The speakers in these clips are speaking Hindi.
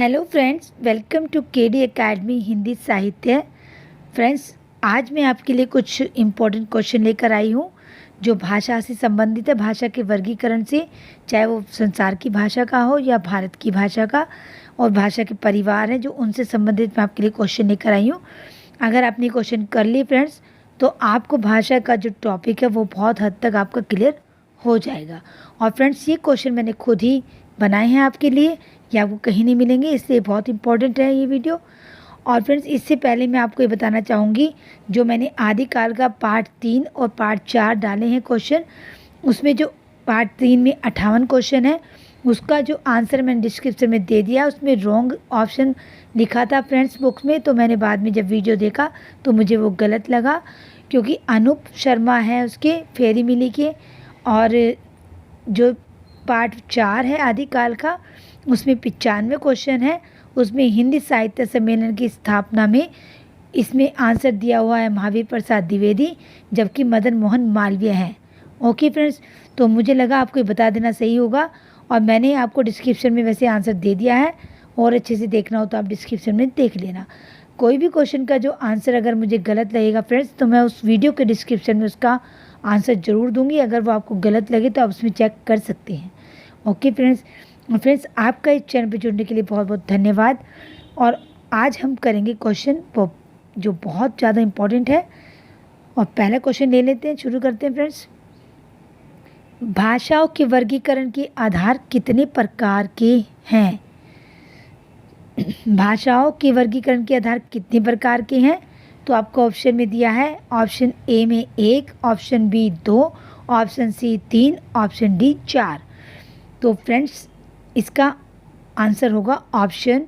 Hello friends, welcome to KD academy Hindi साहित्य। फ्रेंड्स, आज मैं आपके लिए कुछ इम्पोर्टेंट क्वेश्चन लेकर आई हूँ जो भाषा से संबंधित है, भाषा के वर्गीकरण से, चाहे वो संसार की भाषा का हो या भारत की भाषा का, और भाषा के परिवार हैं जो उनसे संबंधित मैं आपके लिए क्वेश्चन लेकर आई हूँ। अगर आपने क्वेश्चन कर लिए फ्रेंड्स, तो आपको भाषा का जो टॉपिक है वो बहुत हद तक आपका क्लियर हो जाएगा। और फ्रेंड्स, ये क्वेश्चन मैंने खुद ही बनाए हैं आपके लिए, ये आपको कहीं नहीं मिलेंगे, इसलिए बहुत इंपॉर्टेंट है ये वीडियो। और फ्रेंड्स, इससे पहले मैं आपको ये बताना चाहूँगी, जो मैंने आदिकाल का पार्ट 3 और पार्ट 4 डाले हैं क्वेश्चन, उसमें जो पार्ट 3 में 58 क्वेश्चन है, उसका जो आंसर मैंने डिस्क्रिप्शन में दे दिया, उसमें रॉन्ग ऑप्शन लिखा था फ्रेंड्स बुक्स में। तो मैंने बाद में जब वीडियो देखा तो मुझे वो गलत लगा, क्योंकि अनूप शर्मा है उसके फेरी मिली के, और जो पार्ट 4 है आदिकाल का, उसमें 95 क्वेश्चन है। उसमें हिंदी साहित्य सम्मेलन की स्थापना में इसमें आंसर दिया हुआ है महावीर प्रसाद द्विवेदी, जबकि मदन मोहन मालवीय हैं। ओके फ्रेंड्स, तो मुझे लगा आपको ये बता देना सही होगा, और मैंने आपको डिस्क्रिप्शन में वैसे आंसर दे दिया है, और अच्छे से देखना हो तो आप डिस्क्रिप्शन में देख लेना। कोई भी क्वेश्चन का जो आंसर अगर मुझे गलत लगेगा फ्रेंड्स, तो मैं उस वीडियो के डिस्क्रिप्शन में उसका आंसर ज़रूर दूंगी। अगर वो आपको गलत लगे तो आप उसमें चेक कर सकते हैं। ओके फ्रेंड्स, आपका इस चैनल पर जुड़ने के लिए बहुत बहुत धन्यवाद। और आज हम करेंगे क्वेश्चन जो बहुत ज़्यादा इम्पोर्टेंट है। और पहला क्वेश्चन ले लेते हैं, शुरू करते हैं फ्रेंड्स। भाषाओं के वर्गीकरण के आधार कितने प्रकार के हैं? भाषाओं के वर्गीकरण के आधार कितने प्रकार के हैं? तो आपको ऑप्शन में दिया है, ऑप्शन ए में 1, option B 2, option C 3, option D 4। तो फ्रेंड्स, इसका आंसर होगा ऑप्शन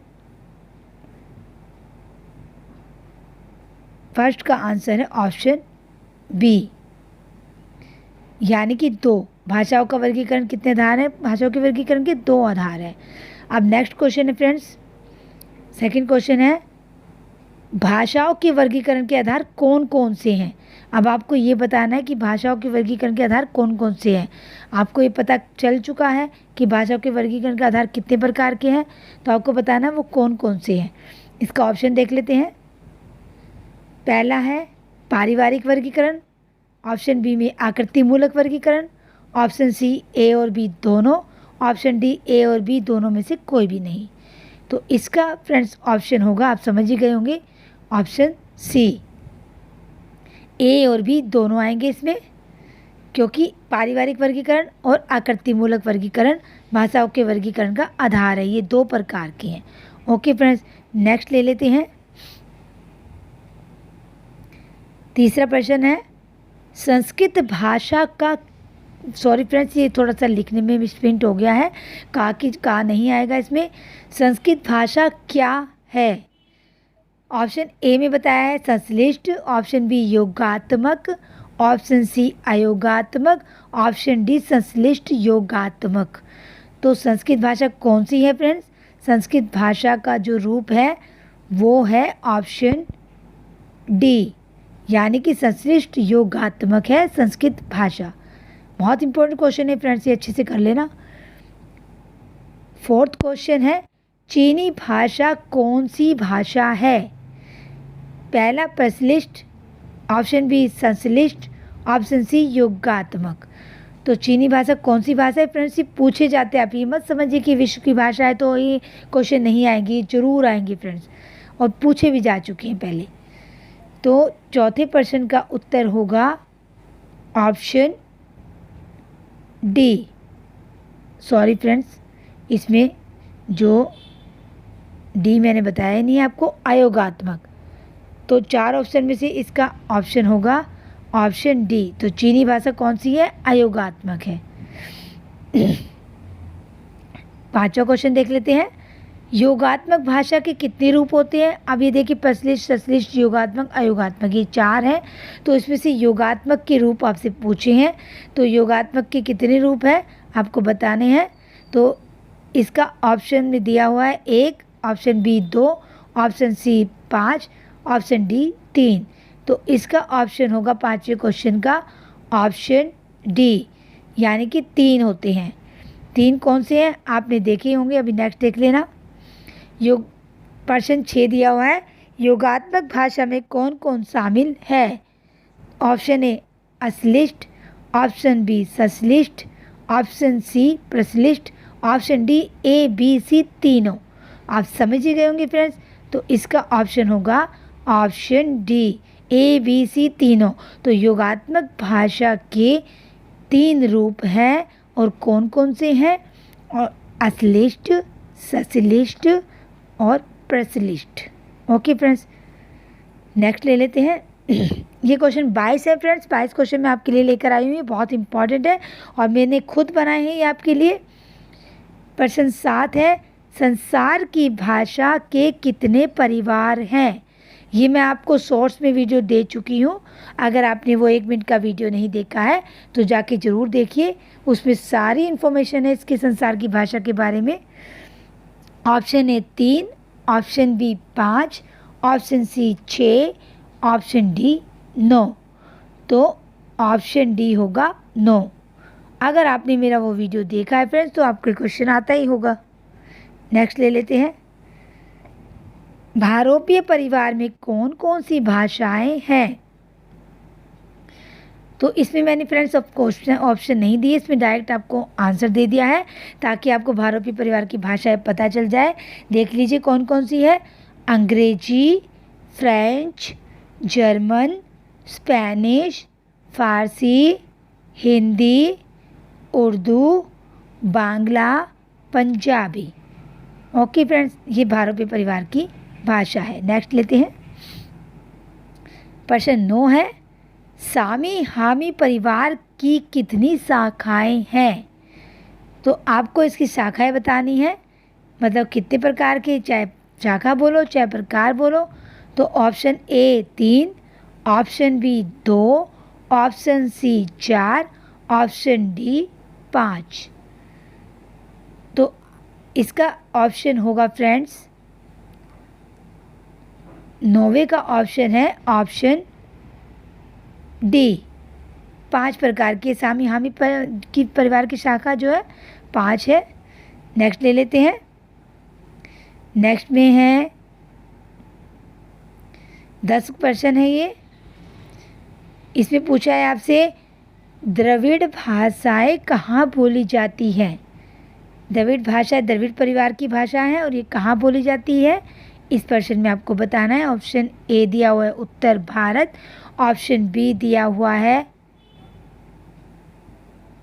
फर्स्ट का आंसर है ऑप्शन बी, यानी कि 2। भाषाओं का वर्गीकरण कितने आधार हैं? भाषाओं के वर्गीकरण के 2 आधार हैं। अब नेक्स्ट क्वेश्चन है फ्रेंड्स, सेकंड क्वेश्चन है, भाषाओं के वर्गीकरण के आधार कौन कौन से हैं? अब आपको ये बताना है कि भाषाओं के वर्गीकरण के आधार कौन कौन से हैं। आपको ये पता चल चुका है कि भाषाओं के वर्गीकरण के आधार कितने प्रकार के हैं, तो आपको बताना है वो कौन कौन से हैं। इसका ऑप्शन देख लेते हैं। पहला है पारिवारिक वर्गीकरण, ऑप्शन बी में आकृतिमूलक वर्गीकरण, ऑप्शन सी ए और बी दोनों, ऑप्शन डी ए और बी दोनों में से कोई भी नहीं। तो इसका फ्रेंड्स ऑप्शन होगा, आप समझ ही गए होंगे, ऑप्शन सी, ए और बी दोनों आएंगे इसमें, क्योंकि पारिवारिक वर्गीकरण और आकृतिमूलक वर्गीकरण भाषाओं के वर्गीकरण का आधार है। ये 2 प्रकार के हैं। ओके फ्रेंड्स, नेक्स्ट ले लेते हैं। तीसरा प्रश्न है, संस्कृत भाषा का, सॉरी फ्रेंड्स, ये थोड़ा सा लिखने में मिसप्रिंट हो गया है, का नहीं आएगा इसमें। संस्कृत भाषा क्या है? ऑप्शन ए में बताया है संश्लिष्ट, ऑप्शन बी योगात्मक, ऑप्शन सी अयोगात्मक, ऑप्शन डी संश्लिष्ट योगात्मक। तो संस्कृत भाषा कौन सी है फ्रेंड्स? संस्कृत भाषा का जो रूप है वो है ऑप्शन डी, यानी कि संश्लिष्ट योगात्मक है संस्कृत भाषा। बहुत इंपॉर्टेंट क्वेश्चन है फ्रेंड्स, ये अच्छे से कर लेना। फोर्थ क्वेश्चन है, चीनी भाषा कौन सी भाषा है? पहला प्रश्लिष्ट, ऑप्शन बी संश्लिष्ट, ऑप्शन सी योगात्मक। तो चीनी भाषा कौन सी भाषा है फ्रेंड्स? ये पूछे जाते हैं, आप ये मत समझिए कि विश्व की भाषा है तो ये क्वेश्चन नहीं आएंगे, जरूर आएंगे फ्रेंड्स, और पूछे भी जा चुके हैं पहले। तो चौथे प्रश्न का उत्तर होगा ऑप्शन डी। सॉरी फ्रेंड्स, इसमें जो डी मैंने बताया नहीं है आपको, अयोगात्मक। तो 4 ऑप्शन में से इसका ऑप्शन होगा ऑप्शन डी। तो चीनी भाषा कौन सी है? अयोगात्मक है। 5वां क्वेश्चन देख लेते हैं, योगात्मक भाषा के कितने रूप होते हैं? अब ये देखिए, प्रश्लिष्ट, संश्लिष्ट, योगात्मक, अयोगात्मक, ये 4 हैं। तो इसमें से योगात्मक के रूप आपसे पूछे हैं, तो योगात्मक के कितने रूप हैं आपको बताने हैं। तो इसका ऑप्शन में दिया हुआ है 1, option B 2, option C 5, option D 3। तो इसका ऑप्शन होगा 5वें क्वेश्चन का ऑप्शन डी, यानी कि 3 होते हैं। 3 कौन से हैं आपने देखे होंगे, अभी नेक्स्ट देख लेना। योग प्रश्न 6 दिया हुआ है, योगात्मक भाषा में कौन कौन शामिल है? ऑप्शन ए अश्लिष्ट, ऑप्शन बी संश्लिष्ट, ऑप्शन सी प्रश्लिष्ट, option D A B C तीनों। आप समझ ही गए होंगे फ्रेंड्स, तो इसका ऑप्शन होगा option D A B C तीनों। तो योगात्मक भाषा के 3 रूप हैं और कौन कौन से हैं? और अश्लिष्ट, संश्लिष्ट और प्रश्लिष्ट। ओके फ्रेंड्स, नेक्स्ट ले लेते हैं। ये क्वेश्चन 22 है फ्रेंड्स, 22 क्वेश्चन मैं आपके लिए लेकर आई हूँ, ये बहुत इंपॉर्टेंट है और मैंने खुद बनाए हैं ये आपके लिए। प्रश्न 7 है, संसार की भाषा के कितने परिवार हैं? ये मैं आपको शॉर्ट्स में वीडियो दे चुकी हूँ, अगर आपने वो 1 मिनट का वीडियो नहीं देखा है तो जाके ज़रूर देखिए, उसमें सारी इन्फॉर्मेशन है इसके संसार की भाषा के बारे में। Option A 3, option B 5, option C 6, option D 9। तो ऑप्शन डी होगा 9। अगर आपने मेरा वो वीडियो देखा है फ्रेंड्स तो आपको क्वेश्चन आता ही होगा। नेक्स्ट ले लेते हैं, भारोपीय परिवार में कौन कौन सी भाषाएं हैं? तो इसमें मैंने फ्रेंड्स ऑप्शन नहीं दिए, इसमें डायरेक्ट आपको आंसर दे दिया है ताकि आपको भारोपीय परिवार की भाषाएं पता चल जाए। देख लीजिए कौन कौन सी है, अंग्रेजी, फ्रेंच, जर्मन, स्पेनिश, फारसी, हिंदी, उर्दू, बांग्ला, पंजाबी। ओके फ्रेंड्स, ये भारोपीय परिवार की भाषा है। नेक्स्ट लेते हैं, प्रश्न 9 है, सामी हामी परिवार की कितनी शाखाएं हैं? तो आपको इसकी शाखाएं बतानी है, मतलब कितने प्रकार के, चाहे शाखा बोलो चाहे प्रकार बोलो। तो option A 3, option B 2, option C 4, option D 5। तो इसका ऑप्शन होगा फ्रेंड्स, 9वें का ऑप्शन है ऑप्शन डी, 5 प्रकार के सामी हामी की परिवार की शाखा जो है 5 है। नेक्स्ट ले लेते हैं, नेक्स्ट में है 10 प्रश्न है ये। इसमें पूछा है आपसे, द्रविड़ भाषाएं कहाँ बोली जाती हैं? द्रविड़ भाषा द्रविड़ परिवार की भाषा है और ये कहाँ बोली जाती है, इस प्रश्न में आपको बताना है। ऑप्शन ए दिया हुआ है उत्तर भारत, ऑप्शन बी दिया हुआ है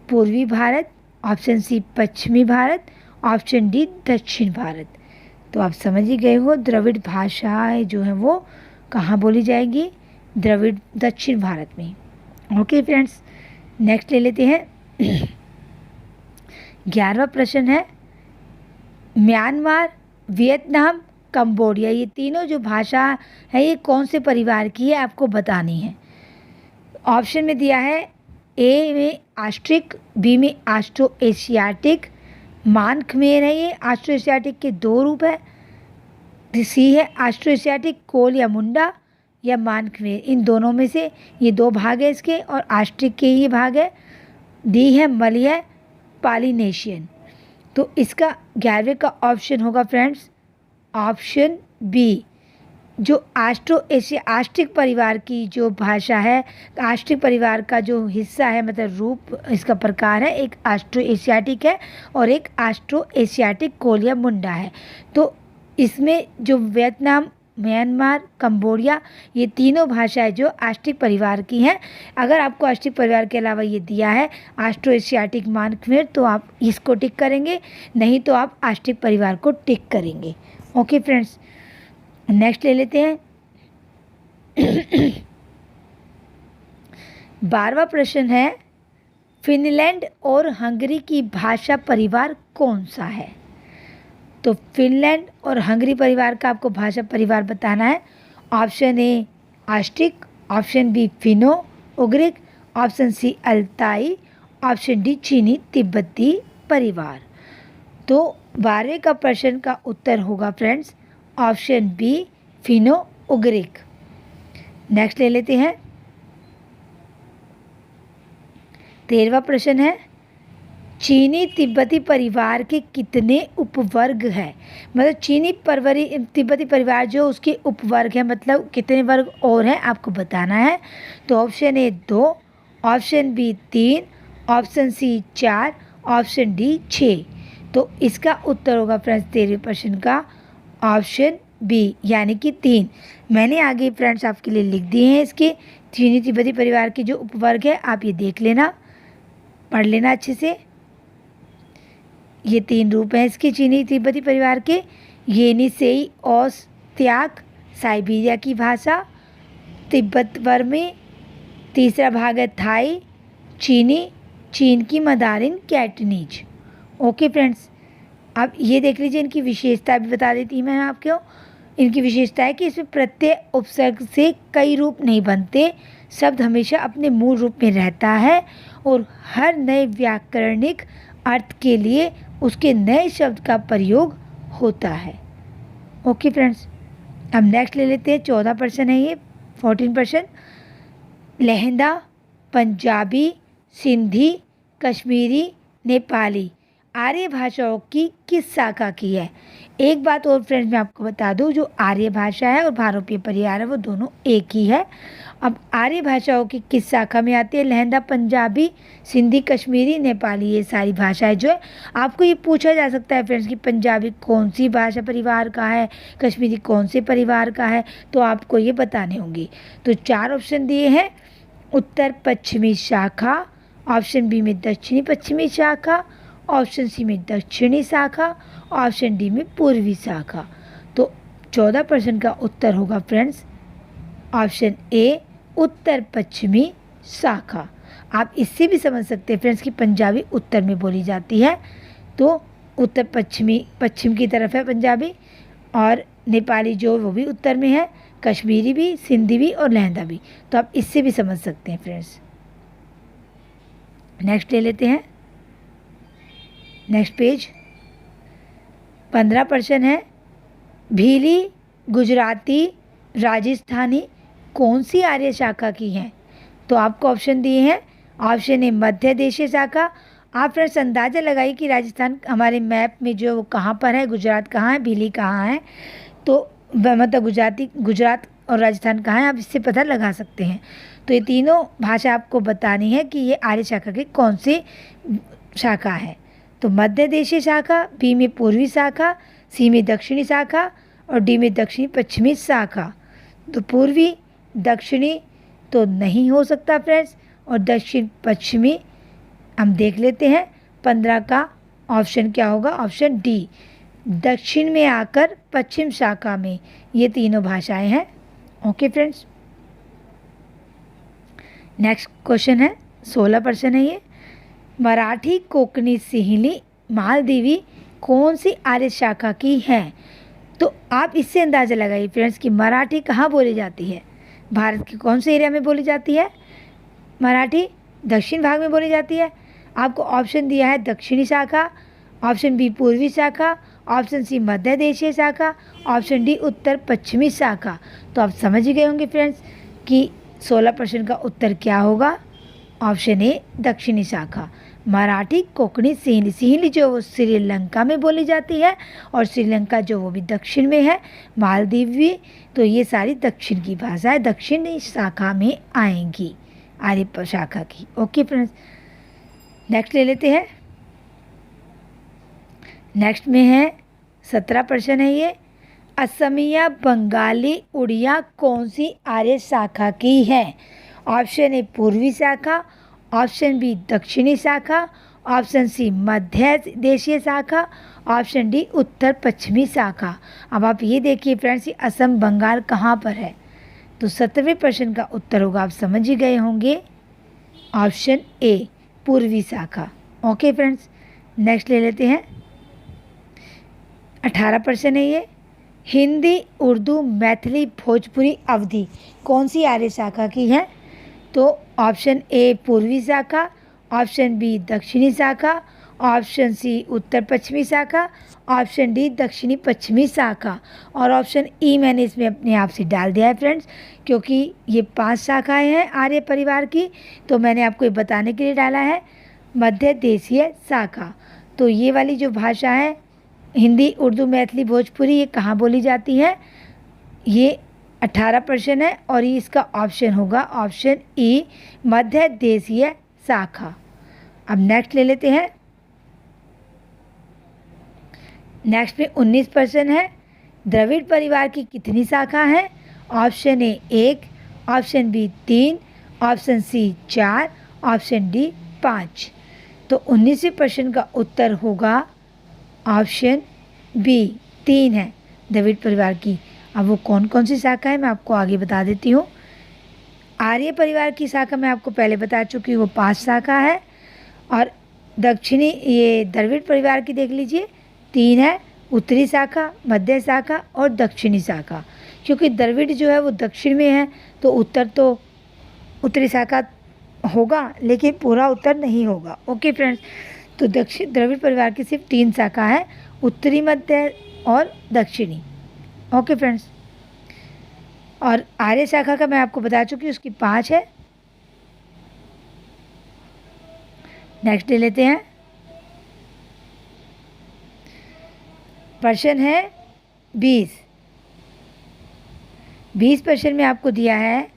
पूर्वी भारत, ऑप्शन सी पश्चिमी भारत, ऑप्शन डी दक्षिण भारत। तो आप समझ ही गए हो, द्रविड़ भाषाएं जो है वो कहाँ बोली जाएगी, द्रविड़ दक्षिण भारत में। ओके फ्रेंड्स, नेक्स्ट ले लेते हैं। 11वां प्रश्न है, म्यांमार, वियतनाम, कंबोडिया, ये तीनों जो भाषा है ये कौन से परिवार की है आपको बतानी है। ऑप्शन में दिया है ए में आस्ट्रिक, बी में आस्ट्रो एशियाटिक, मान खमेर है, ये आस्ट्रो एशियाटिक के 2 रूप है। सी है आस्ट्रो एशियाटिक कोल या मुंडा या मान खमेर, इन दोनों में से ये 2 भाग है इसके और आस्ट्रिक के ही भाग है। डी है मलय पॉलिनेशियन। तो इसका 11वें का ऑप्शन होगा फ्रेंड्स ऑप्शन बी, जो आस्ट्रो एशिया आस्ट्रिक परिवार की जो भाषा है, आस्ट्रिक परिवार का जो हिस्सा है, मतलब रूप इसका प्रकार है, एक आस्ट्रो एशियाटिक है और एक आस्ट्रो एशियाटिक कोल या मुंडा है। तो इसमें जो वियतनाम, म्यांमार, कंबोडिया, ये तीनों भाषाएं जो आस्ट्रिक परिवार की हैं। अगर आपको आस्ट्रिक परिवार के अलावा ये दिया है आस्ट्रो एशियाटिक मान खमेर तो आप इसको टिक करेंगे, नहीं तो आप आस्ट्रिक परिवार को टिक करेंगे। ओके फ्रेंड्स, नेक्स्ट ले लेते हैं। 12वां प्रश्न है, फिनलैंड और हंगरी की भाषा परिवार कौन सा है? तो फिनलैंड और हंगरी परिवार का आपको भाषा परिवार बताना है। Option A Austric, option B Finno Ugric, option C Altai, option D चीनी तिब्बती परिवार। तो 12वें का प्रश्न का उत्तर होगा friends option B Finno Ugric. Next ले लेते हैं। 13वां प्रश्न है, चीनी तिब्बती परिवार के कितने उपवर्ग हैं? मतलब चीनी परवरी तिब्बती परिवार जो उसके उपवर्ग हैं, मतलब कितने वर्ग और हैं आपको बताना है। तो option A 2, option B 3, option C 4, option D 6। तो इसका उत्तर होगा फ्रेंड्स 13वें प्रश्न का ऑप्शन बी यानी कि 3। मैंने आगे फ्रेंड्स आपके लिए लिख दिए हैं इसके चीनी तिब्बती परिवार के जो उपवर्ग है, आप ये देख लेना, पढ़ लेना अच्छे से। ये 3 रूप हैं इसके चीनी तिब्बती परिवार के, येनिसेई ओसत्याक साइबेरिया की भाषा, तिब्बत वर्मी, तीसरा भाग है थाई चीनी, चीन की मदारिन कैटनीज। ओके फ्रेंड्स, अब ये देख लीजिए, इनकी विशेषता भी बता देती मैं आपको। इनकी विशेषता है कि इसमें प्रत्यय उपसर्ग से कई रूप नहीं बनते, शब्द हमेशा अपने मूल रूप में रहता है और हर नए व्याकरणिक अर्थ के लिए उसके नए शब्द का प्रयोग होता है। ओके फ्रेंड्स, अब नेक्स्ट ले लेते हैं। 14% है ये, 14%। लहंदा पंजाबी, सिंधी, कश्मीरी, नेपाली आर्य भाषाओं की किस शाखा की है? एक बात और फ्रेंड्स मैं आपको बता दूं, जो आर्य भाषा है और भारतीय परिवार है वो दोनों एक ही है। अब आर्य भाषाओं की किस शाखा में आती है? लहंदा पंजाबी, सिंधी, कश्मीरी, नेपाली, ये सारी भाषाएं जो है। आपको ये पूछा जा सकता है फ्रेंड्स कि पंजाबी कौन सी भाषा परिवार का है, कश्मीरी कौन से परिवार का है, तो आपको ये बताने होंगे। तो 4 ऑप्शन दिए हैं, उत्तर पश्चिमी शाखा, ऑप्शन बी में दक्षिणी पश्चिमी शाखा, ऑप्शन सी में दक्षिणी शाखा, ऑप्शन डी में पूर्वी शाखा। तो 14% का उत्तर होगा फ्रेंड्स ऑप्शन ए उत्तर पश्चिमी शाखा। आप इससे भी समझ सकते हैं फ्रेंड्स कि पंजाबी उत्तर में बोली जाती है, तो उत्तर पश्चिमी पश्चिम की तरफ है पंजाबी, और नेपाली जो वो भी उत्तर में है, कश्मीरी भी, सिंधी भी और लहंदा भी। तो आप इससे भी समझ सकते हैं फ्रेंड्स। नेक्स्ट ले लेते हैं, नेक्स्ट पेज। 15% है, भीली गुजराती राजस्थानी कौन सी आर्य शाखा की है? तो आपको ऑप्शन दिए हैं, ऑप्शन ए मध्य देशीय शाखा। आप फ्रेंड्स अंदाज़ा लगाइए कि राजस्थान हमारे मैप में जो वो कहाँ पर है, गुजरात कहाँ है, भीली कहाँ है, तो मतलब गुजरात और राजस्थान कहाँ है, आप इससे पता लगा सकते हैं। तो ये तीनों भाषा आपको बतानी है कि ये आर्य शाखा की कौन सी शाखा है। तो मध्य देशीय शाखा, बी में पूर्वी शाखा, सी में दक्षिणी शाखा और डी में दक्षिणी पश्चिमी शाखा। तो पूर्वी दक्षिणी तो नहीं हो सकता फ्रेंड्स, और दक्षिण पश्चिमी हम देख लेते हैं। 15 का ऑप्शन क्या होगा? ऑप्शन डी, दक्षिण में आकर पश्चिम शाखा में ये तीनों भाषाएं हैं। ओके फ्रेंड्स, नेक्स्ट क्वेश्चन है, 16% है ये। मराठी, कोंकणी, सिंहली, मालदीवी कौन सी आर्य शाखा की है? तो आप इससे अंदाज़ा लगाइए फ्रेंड्स कि मराठी कहाँ बोली जाती है, भारत के कौन से एरिया में बोली जाती है? मराठी दक्षिण भाग में बोली जाती है। आपको ऑप्शन दिया है दक्षिणी शाखा, ऑप्शन बी पूर्वी शाखा, ऑप्शन सी मध्य देशीय शाखा, ऑप्शन डी उत्तर पश्चिमी शाखा। तो आप समझ ही गए होंगे फ्रेंड्स कि 16% का उत्तर क्या होगा? ऑप्शन ए दक्षिणी शाखा, मराठी, कोंकणी, सिंहली। सिंहली जो वो श्रीलंका में बोली जाती है और श्रीलंका जो वो भी दक्षिण में है, मालदीव भी, तो ये सारी दक्षिण की भाषा है, दक्षिणी शाखा में आएंगी आर्य शाखा की। ओके फ्रेंड्स, नेक्स्ट ले लेते हैं। नेक्स्ट में है 17% है ये, असमिया, बंगाली, उड़िया कौन सी आर्य शाखा की है? ऑप्शन ए पूर्वी शाखा, ऑप्शन बी दक्षिणी शाखा, ऑप्शन सी मध्य देशीय शाखा, ऑप्शन डी उत्तर पश्चिमी शाखा। अब आप ये देखिए फ्रेंड्स, ये असम बंगाल कहाँ पर है? तो 17वें प्रश्न का उत्तर होगा, आप समझ ही गए होंगे, ऑप्शन ए पूर्वी शाखा। ओके फ्रेंड्स, नेक्स्ट ले लेते हैं। 18% है ये, हिंदी, उर्दू, मैथिली, भोजपुरी, अवधी कौन सी आर्य शाखा की है? तो ऑप्शन ए पूर्वी शाखा, ऑप्शन बी दक्षिणी शाखा, ऑप्शन सी उत्तर पश्चिमी शाखा, ऑप्शन डी दक्षिणी पश्चिमी शाखा, और ऑप्शन ई मैंने इसमें अपने आप से डाल दिया है फ्रेंड्स, क्योंकि ये 5 शाखाएं हैं आर्य परिवार की, तो मैंने आपको ये बताने के लिए डाला है। मध्य देशीय शाखा। तो ये वाली जो भाषा है हिंदी, उर्दू, मैथिली, भोजपुरी, ये कहाँ बोली जाती है? ये 18% है और ये इसका ऑप्शन होगा ऑप्शन ई, मध्य देशीय शाखा। अब नेक्स्ट ले लेते हैं। नेक्स्ट में 19% है। द्रविड़ परिवार की कितनी शाखा है? Option A 1, option B 3, option C 4, option D 5। तो 19% का उत्तर होगा ऑप्शन बी 3 है द्रविड़ परिवार की। अब वो कौन कौन सी शाखा है मैं आपको आगे बता देती हूँ। आर्य परिवार की शाखा मैं आपको पहले बता चुकी हूँ, वो 5 शाखा है। और दक्षिणी ये द्रविड़ परिवार की देख लीजिए 3 है, उत्तरी शाखा, मध्य शाखा और दक्षिणी शाखा। क्योंकि द्रविड़ जो है वो दक्षिण में है तो उत्तर तो उत्तरी शाखा होगा, लेकिन पूरा उत्तर नहीं होगा। ओके फ्रेंड्स, तो द्रविड़ परिवार की सिर्फ 3 शाखा है, उत्तरी, मध्य और दक्षिणी। ओके फ्रेंड्स, और आर्य शाखा का मैं आपको बता चुकी हूँ, उसकी 5 है। नेक्स्ट ले लेते हैं। प्रश्न है 20 प्रश्न में आपको दिया है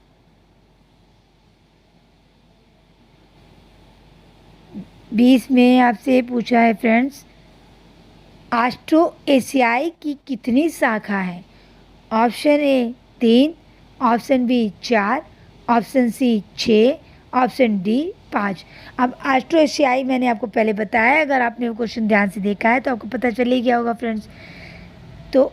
20 में आपसे पूछा है फ्रेंड्स, ऑस्ट्रो एशियाई की कितनी शाखा है? Option A 3, option B 4, option C 6, option D 5। अब ऑस्ट्रो एशियाई मैंने आपको पहले बताया, अगर आपने वो क्वेश्चन ध्यान से देखा है तो आपको पता चल ही गया होगा फ्रेंड्स। तो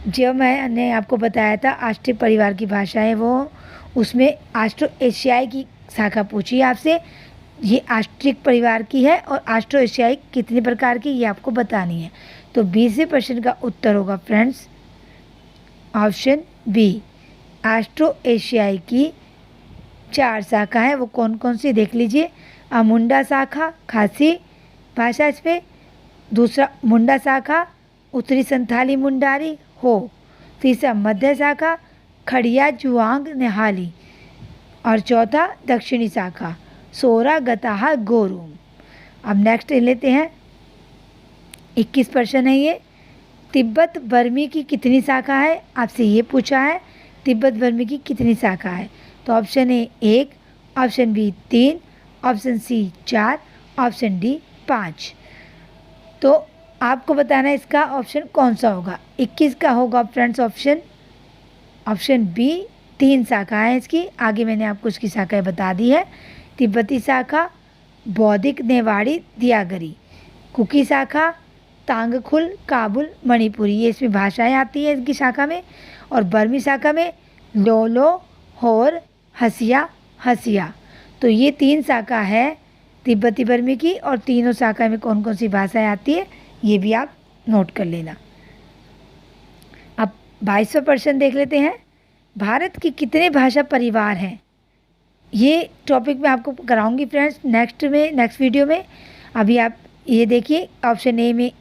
जब मैंने आपको बताया था ऑस्ट्रिक परिवार की भाषा है वो, उसमें ऑस्ट्रो एशियाई की शाखा पूछी है आपसे। ये ऑस्ट्रिक परिवार की है और ऑस्ट्रो एशियाई कितने प्रकार की ये आपको बतानी है। तो 20वें प्रश्न का उत्तर होगा फ्रेंड्स ऑप्शन बी, ऑस्ट्रो एशियाई की 4 शाखा है। वो कौन कौन सी देख लीजिए। मुंडा शाखा खासी भाषा इसमें, दूसरा मुंडा शाखा उत्तरी संथाली मुंडारी हो, तीसरा मध्य शाखा खड़िया जुआंग निहाली और चौथा दक्षिणी शाखा सोरा गताहा गोरूम। अब नेक्स्ट लेते हैं। 21 प्रश्न है ये। तिब्बत बर्मी की कितनी शाखा है? आपसे ये पूछा है तिब्बत बर्मी की कितनी शाखा है। तो option A 1, option B 3, option C 4, option D 5। तो आपको बताना है इसका ऑप्शन कौन सा होगा। 21 का होगा फ्रेंड्स ऑप्शन बी, 3 शाखा है इसकी। आगे मैंने आपको इसकी शाखाएं बता दी है। तिब्बती शाखा बौद्धिक नेवाड़ी दियागरी, कुकी शाखा तांगखुल काबुल मणिपुरी, ये इसमें भाषाएं आती हैं इसकी शाखा में। और बर्मी शाखा में लोलो होर हसिया। तो ये 3 शाखा है तिब्बती बर्मी की, और तीनों शाखा में कौन कौन सी भाषाएं आती है ये भी आप नोट कर लेना। अब 22वां प्रश्न देख लेते हैं। भारत की कितने भाषा परिवार हैं? ये टॉपिक मैं आपको कराऊंगी फ्रेंड्स नेक्स्ट वीडियो में। अभी आप ये देखिए, ऑप्शन ए में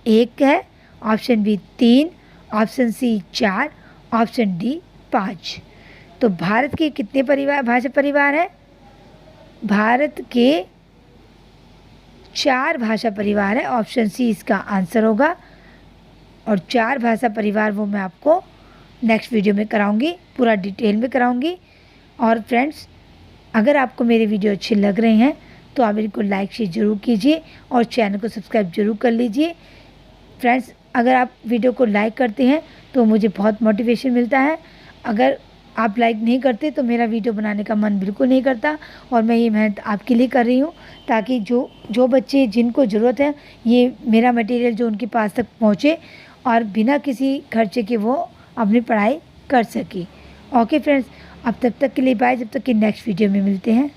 1 है, option B 3, option C 4, option D 5। तो भारत के कितने भाषा परिवार है? भारत के 4 भाषा परिवार है, ऑप्शन सी इसका आंसर होगा। और 4 भाषा परिवार वो मैं आपको नेक्स्ट वीडियो में कराऊंगी, पूरा डिटेल में कराऊंगी। और फ्रेंड्स, अगर आपको मेरे वीडियो अच्छे लग रहे हैं तो आप इनको लाइक शेयर ज़रूर कीजिए और चैनल को सब्सक्राइब ज़रूर कर लीजिए। फ्रेंड्स, अगर आप वीडियो को लाइक करते हैं तो मुझे बहुत मोटिवेशन मिलता है। अगर आप लाइक नहीं करते तो मेरा वीडियो बनाने का मन बिल्कुल नहीं करता। और मैं ये मेहनत आपके लिए कर रही हूँ ताकि जो बच्चे जिनको ज़रूरत है ये मेरा मटेरियल जो उनके पास तक पहुँचे और बिना किसी खर्चे के वो अपनी पढ़ाई कर सके। ओके फ्रेंड्स, अब तक के लिए बाय, जब तक कि नेक्स्ट वीडियो में मिलते हैं।